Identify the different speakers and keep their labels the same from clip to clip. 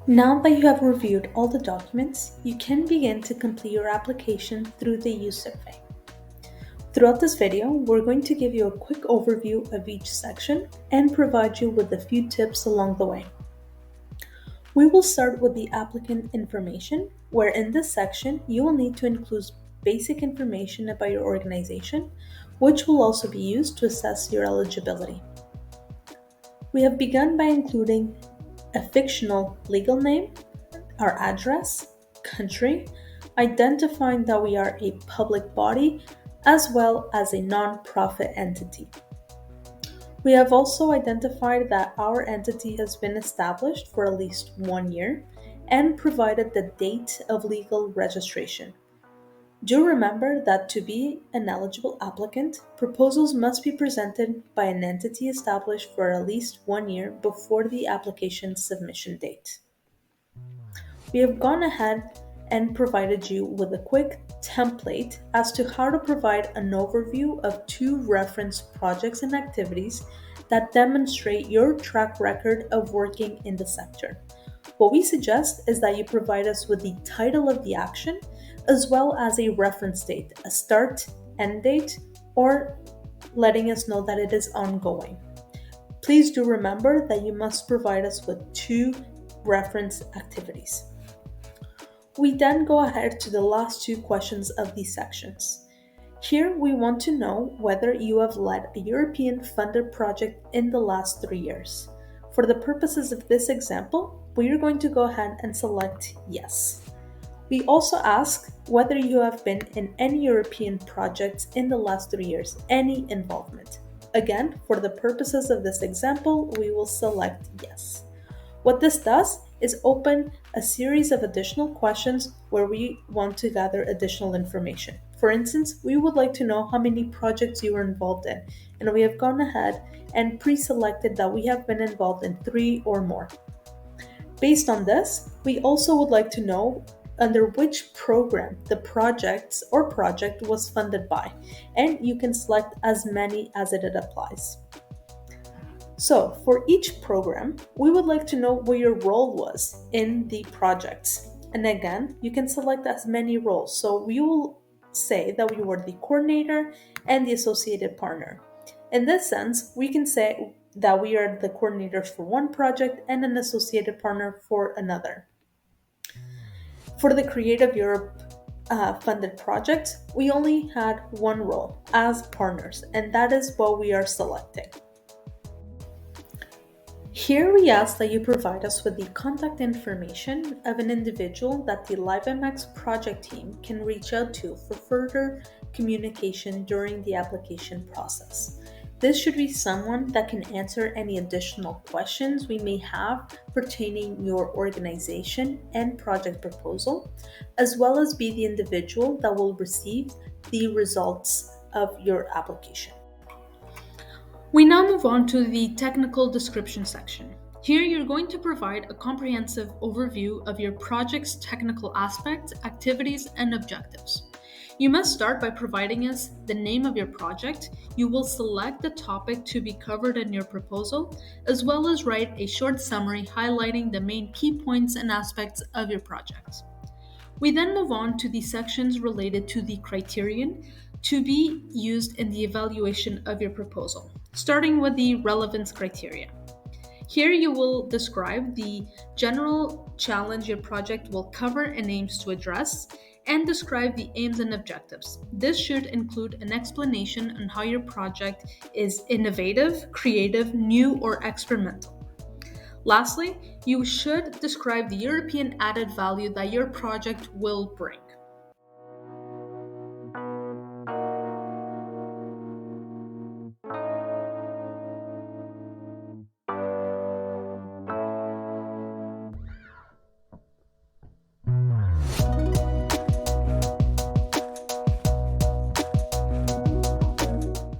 Speaker 1: Now that you have reviewed all the documents, you can begin to complete your application through the use survey. Throughout this video, we're going to give you a quick overview of each section and provide you with a few tips along the way. We will start with the applicant information, where in this section, you will need to include basic information about your organization, which will also be used to assess your eligibility. We have begun by including a fictional legal name, our address, country, identifying that we are a public body, as well as a non-profit entity. We have also identified that our entity has been established for at least 1 year and provided the date of legal registration. Do remember that to be an eligible applicant, proposals must be presented by an entity established for at least 1 year before the application submission date. We have gone ahead and provided you with a quick template as to how to provide an overview of 2 reference projects and activities that demonstrate your track record of working in the sector. What we suggest is that you provide us with the title of the action, as well as a reference date, a start, end date, or letting us know that it is ongoing. Please do remember that you must provide us with 2 reference activities. We then go ahead to the last 2 questions of these sections. Here we want to know whether you have led a European funded project in the last 3 years. For the purposes of this example, we are going to go ahead and select yes. We also ask whether you have been in any European projects in the last 3 years, any involvement. Again, for the purposes of this example, we will select yes. What this does is open a series of additional questions where we want to gather additional information. For instance, we would like to know how many projects you were involved in, and we have gone ahead and pre-selected that we have been involved in 3 or more. Based on this, we also would like to know under which program the project was funded by, and you can select as many as it applies. So for each program, we would like to know what your role was in the projects. And again, you can select as many roles. So we will say that we were the coordinator and the associated partner. In this sense, we can say that we are the coordinators for one project and an associated partner for another. For the Creative Europe funded project, we only had one role as partners, and that is what we are selecting. Here we ask that you provide us with the contact information of an individual that the LIVEMX project team can reach out to for further communication during the application process. This should be someone that can answer any additional questions we may have pertaining your organization and project proposal, as well as be the individual that will receive the results of your application. We now move on to the technical description section. Here you're going to provide a comprehensive overview of your project's technical aspects, activities, and objectives. You must start by providing us the name of your project. You will select the topic to be covered in your proposal, as well as write a short summary highlighting the main key points and aspects of your project. We then move on to the sections related to the criterion to be used in the evaluation of your proposal, starting with the relevance criteria. Here you will describe the general challenge your project will cover and aims to address, and describe the aims and objectives. This should include an explanation on how your project is innovative, creative, new, or experimental. Lastly, you should describe the European added value that your project will bring.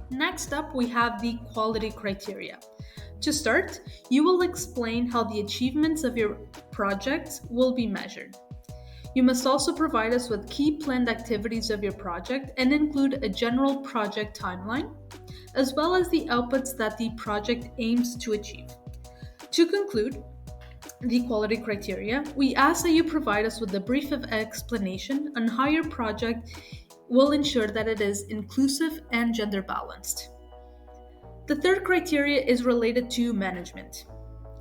Speaker 1: Next up, we have the quality criteria. To start, you will explain how the achievements of your project will be measured. You must also provide us with key planned activities of your project and include a general project timeline, as well as the outputs that the project aims to achieve. To conclude, the quality criteria, we ask that you provide us with a brief of explanation on how your project will ensure that it is inclusive and gender balanced. The third criteria is related to management.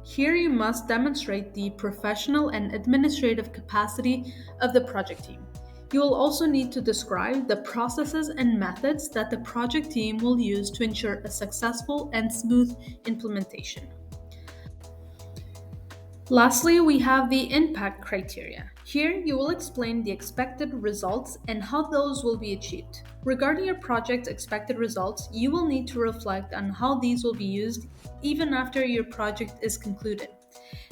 Speaker 1: Here you must demonstrate the professional and administrative capacity of the project team. You will also need to describe the processes and methods that the project team will use to ensure a successful and smooth implementation. Lastly, we have the impact criteria. Here, you will explain the expected results and how those will be achieved. Regarding your project's expected results, you will need to reflect on how these will be used even after your project is concluded.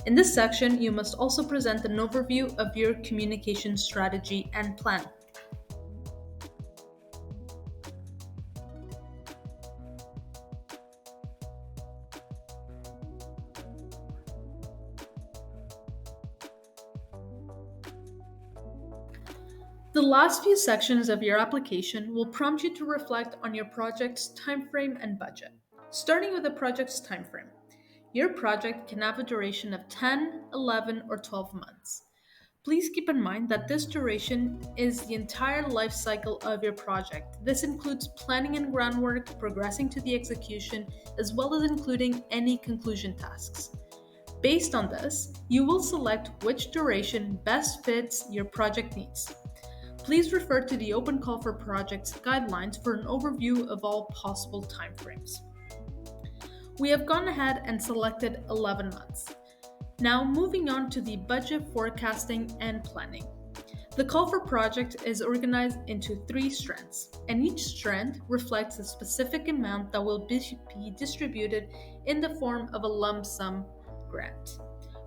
Speaker 1: In this section, you must also present an overview of your communication strategy and plan. The last few sections of your application will prompt you to reflect on your project's timeframe and budget. Starting with the project's timeframe. Your project can have a duration of 10, 11, or 12 months. Please keep in mind that this duration is the entire life cycle of your project. This includes planning and groundwork, progressing to the execution, as well as including any conclusion tasks. Based on this, you will select which duration best fits your project needs. Please refer to the Open Call for Projects guidelines for an overview of all possible timeframes. We have gone ahead and selected 11 months. Now moving on to the budget forecasting and planning. The call for project is organized into 3 strands, and each strand reflects a specific amount that will be distributed in the form of a lump sum grant.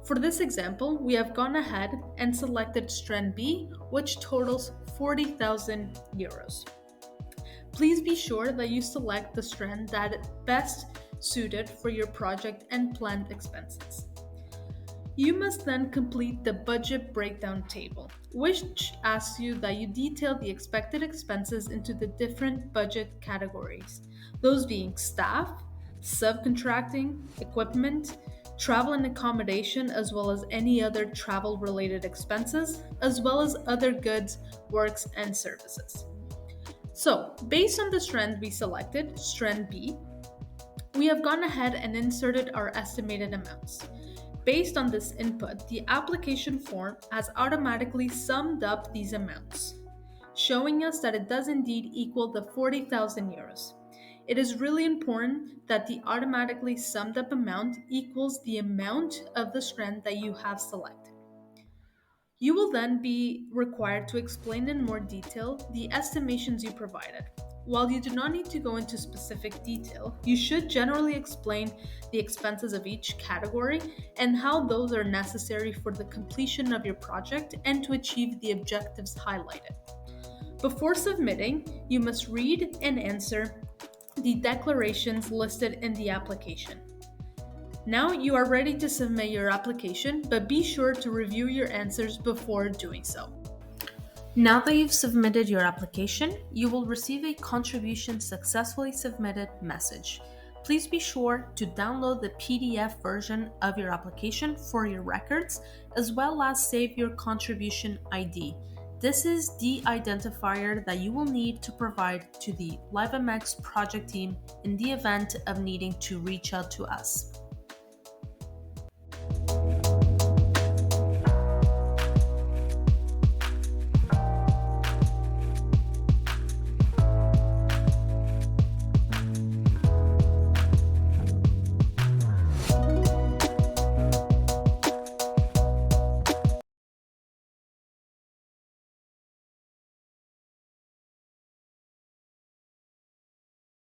Speaker 1: For this example, we have gone ahead and selected strand B, which totals 40,000 euros. Please be sure that you select the strand that is best suited for your project and planned expenses. You must then complete the budget breakdown table, which asks you that you detail the expected expenses into the different budget categories, those being staff, subcontracting, equipment, travel and accommodation, as well as any other travel related expenses, as well as other goods, works, and services. So, based on the strand we selected, strand B, we have gone ahead and inserted our estimated amounts. Based on this input, the application form has automatically summed up these amounts, showing us that it does indeed equal the 40,000 euros. It is really important that the automatically summed up amount equals the amount of the strand that you have selected. You will then be required to explain in more detail the estimations you provided. While you do not need to go into specific detail, you should generally explain the expenses of each category and how those are necessary for the completion of your project and to achieve the objectives highlighted. Before submitting, you must read and answer the declarations listed in the application. Now you are ready to submit your application, but be sure to review your answers before doing so. Now that you've submitted your application, you will receive a contribution successfully submitted message. Please be sure to download the PDF version of your application for your records, as well as save your contribution ID. This is the identifier that you will need to provide to the LIVEMX project team in the event of needing to reach out to us.